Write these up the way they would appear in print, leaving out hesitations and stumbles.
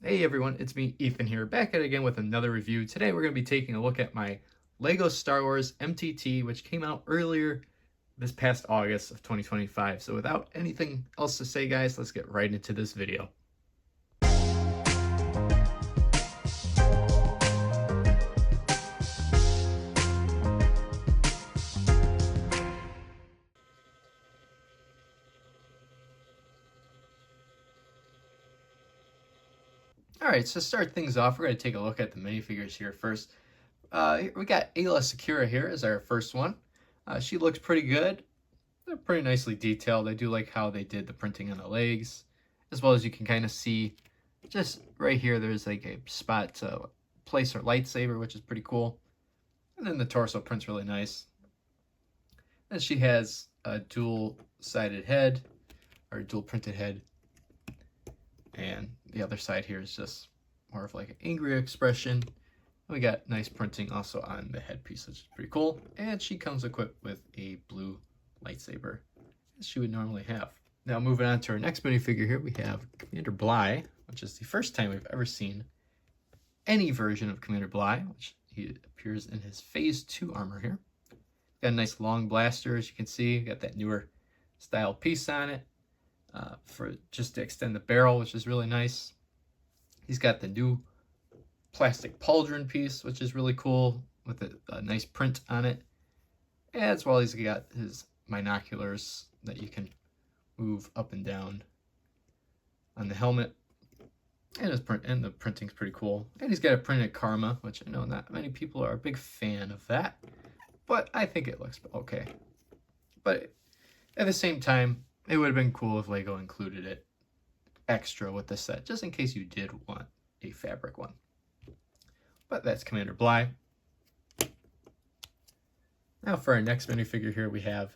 Hey everyone, it's me, Ethan here, back at it again with another review. Today we're going to be taking a look at my LEGO Star Wars MTT, which came out earlier this past August of 2025. So without anything else to say, guys, let's get right into this video. Alright, so to start things off, we're going to take a look at the minifigures here first. We got Ayla Secura here as our first one. She looks pretty good. They're pretty nicely detailed. I do like how they did the printing on the legs, as well as you can kind of see just right here, there's like a spot to place her lightsaber, which is pretty cool. And then the torso print's really nice. And she has a dual-sided head, or dual printed head. And the other side here is just more of like an angry expression. We got nice printing also on the headpiece, which is pretty cool. And she comes equipped with a blue lightsaber, as she would normally have. Now moving on to our next minifigure here, we have Commander Bly, which is the first time we've ever seen any version of Commander Bly, which he appears in his Phase 2 armor here. Got a nice long blaster, as you can see. Got that newer style piece on it for just to extend the barrel, which is really nice. He's got the new plastic pauldron piece, which is really cool, with a nice print on it. As well, he's got his binoculars that you can move up and down on the helmet. And his print, and the printing's pretty cool. And he's got a printed Karma, which I know not many people are a big fan of that, but I think it looks okay. But at the same time, it would have been cool if LEGO included it extra with the set, just in case you did want a fabric one. But that's Commander Bly. Now for our next minifigure here, we have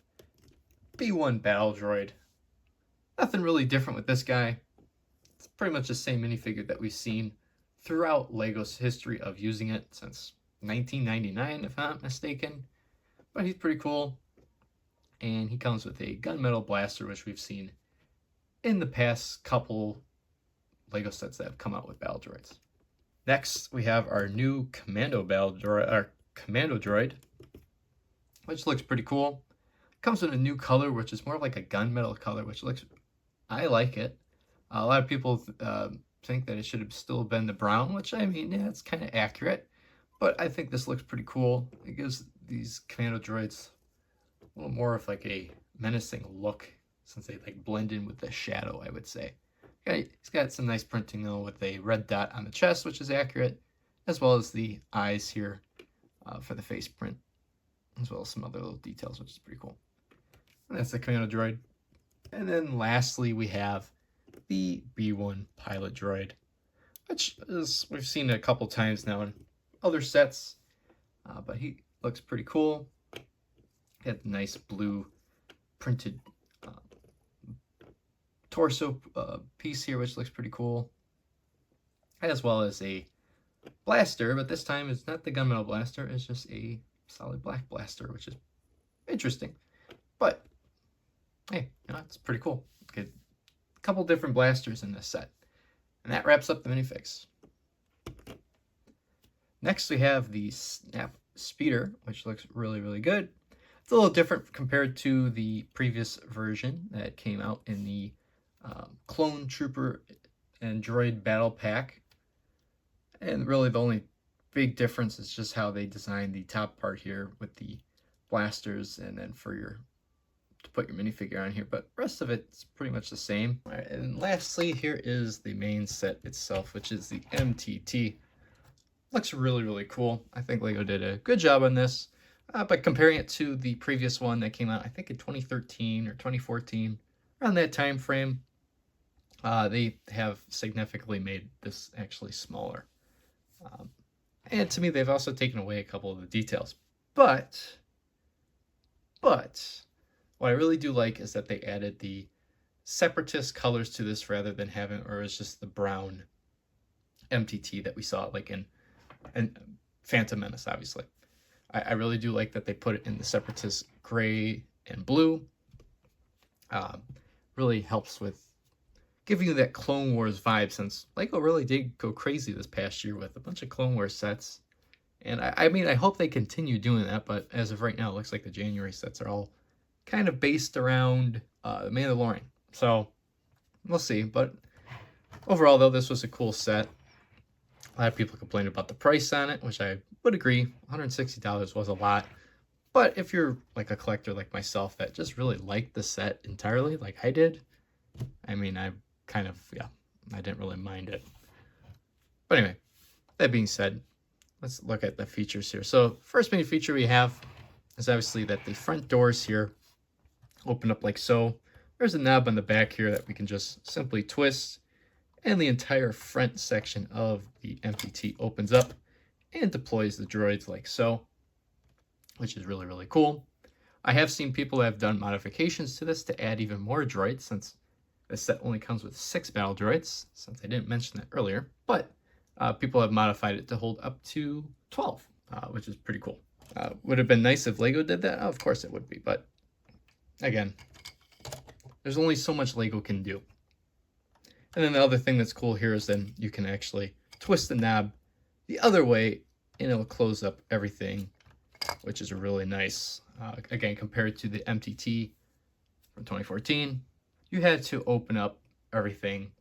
B1 Battle Droid. Nothing really different with this guy. It's pretty much the same minifigure that we've seen throughout LEGO's history of using it since 1999, if I'm not mistaken. But he's pretty cool. And he comes with a gunmetal blaster, which we've seen in the past couple LEGO sets that have come out with battle droids. Next, we have our new Commando droid, which looks pretty cool. Comes in a new color, which is more like a gunmetal color, which looks, I like it. A lot of people think that it should have still been the brown, which I mean, yeah, it's kind of accurate. But I think this looks pretty cool. It gives these Commando droids a little more of like a menacing look, since they like blend in with the shadow, I would say. Okay, he's got some nice printing though, with a red dot on the chest, which is accurate, as well as the eyes here for the face print, as well as some other little details, which is pretty cool. And that's the Commando droid. And then lastly, we have the B1 pilot droid, which is, we've seen it a couple times now in other sets, but he looks pretty cool. Got the nice blue printed torso piece here, which looks pretty cool, as well as a blaster, but this time it's not the gunmetal blaster, it's just a solid black blaster, which is interesting. But hey, you know, it's pretty cool. Okay, a couple different blasters in this set, and that wraps up the minifigs. Next, we have the Snap Speeder, which looks really, really good. It's a little different compared to the previous version that came out in the Clone Trooper and Droid Battle Pack. And really the only big difference is just how they designed the top part here with the blasters, and then for your to put your minifigure on here, but the rest of it's pretty much the same. All right, and lastly, here is the main set itself, which is the MTT. Looks really, really cool. I think LEGO did a good job on this. But comparing it to the previous one that came out, I think in 2013 or 2014, around that time frame, they have significantly made this actually smaller. And to me, they've also taken away a couple of the details. But what I really do like is that they added the Separatist colors to this rather than having, or it's just the brown MTT that we saw like in Phantom Menace, obviously. I really do like that they put it in the Separatist gray and blue. Really helps with giving you that Clone Wars vibe, since LEGO really did go crazy this past year with a bunch of Clone Wars sets. And I mean, I hope they continue doing that, but as of right now, it looks like the January sets are all kind of based around the Mandalorian. So we'll see. But overall, though, this was a cool set. A lot of people complained about the price on it, which I would agree. $160 was a lot. But if you're like a collector like myself that just really liked the set entirely, like I did, I mean, I didn't really mind it. But anyway, that being said, let's look at the features here. So first main feature we have is obviously that the front doors here open up like so. There's a knob on the back here that we can just simply twist, and the entire front section of the MTT opens up and deploys the droids like so, which is really, really cool. I have seen people have done modifications to this to add even more droids, since this set only comes with 6 battle droids, since I didn't mention that earlier, but people have modified it to hold up to 12, which is pretty cool. Would have been nice if LEGO did that? Of course it would be, but again, there's only so much LEGO can do. And then the other thing that's cool here is then you can actually twist the knob the other way and it'll close up everything, which is really nice. Again, compared to the MTT from 2014, you had to open up everything.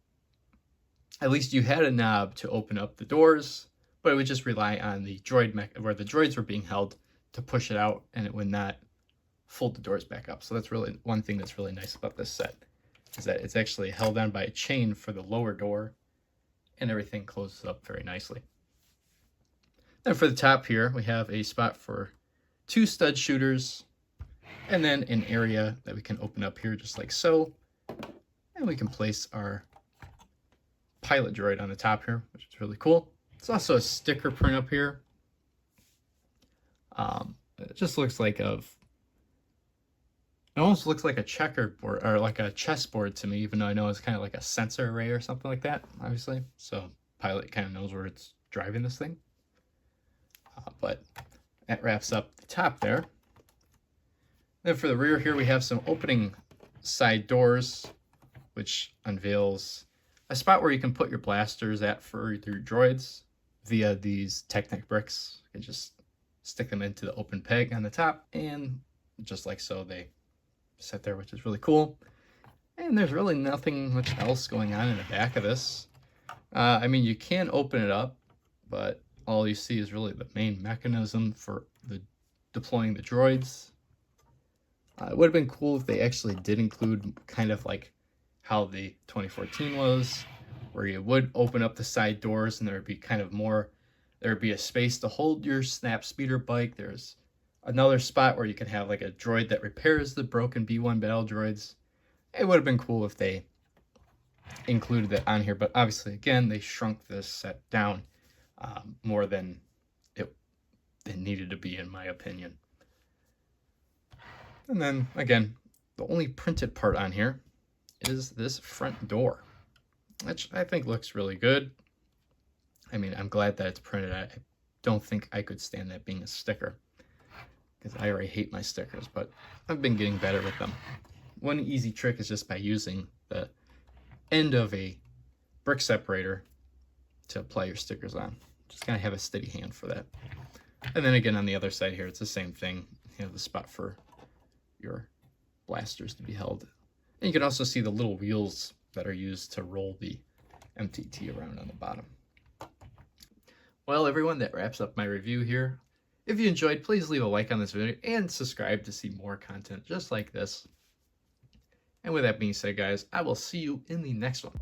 At least you had a knob to open up the doors, but it would just rely on the droid where the droids were being held to push it out, and it would not fold the doors back up. So that's really one thing that's really nice about this set, is that it's actually held on by a chain for the lower door, and everything closes up very nicely. Then for the top here, we have a spot for 2 stud shooters, and then an area that we can open up here just like so, and we can place our pilot droid on the top here, which is really cool. There's also a sticker print up here. It just looks like it almost looks like a checkerboard or like a chessboard to me, even though I know it's kind of like a sensor array or something like that, obviously. So pilot kind of knows where it's driving this thing. But that wraps up the top there. Then for the rear here, we have some opening side doors, which unveils a spot where you can put your blasters at for your droids via these Technic bricks. You can just stick them into the open peg on the top, and just like so, they sit there, which is really cool. And there's really nothing much else going on in the back of this. I mean, you can open it up, but all you see is really the main mechanism for deploying the droids. It would have been cool if they actually did include kind of like how the 2014 was, where you would open up the side doors and there would be kind of more, there would be a space to hold your snap speeder bike. There's another spot where you can have like a droid that repairs the broken B1 battle droids. It would have been cool if they included that on here, but obviously, again, they shrunk this set down more than it needed to be, in my opinion. And then, again, the only printed part on here is this front door, which I think looks really good. I mean, I'm glad that it's printed. I don't think I could stand that being a sticker, because I already hate my stickers, but I've been getting better with them. One easy trick is just by using the end of a brick separator to apply your stickers on. Just gotta have a steady hand for that. And then again, on the other side here, it's the same thing. You have the spot for your blasters to be held. And you can also see the little wheels that are used to roll the MTT around on the bottom. Well, everyone, that wraps up my review here. If you enjoyed, please leave a like on this video and subscribe to see more content just like this. And with that being said, guys, I will see you in the next one.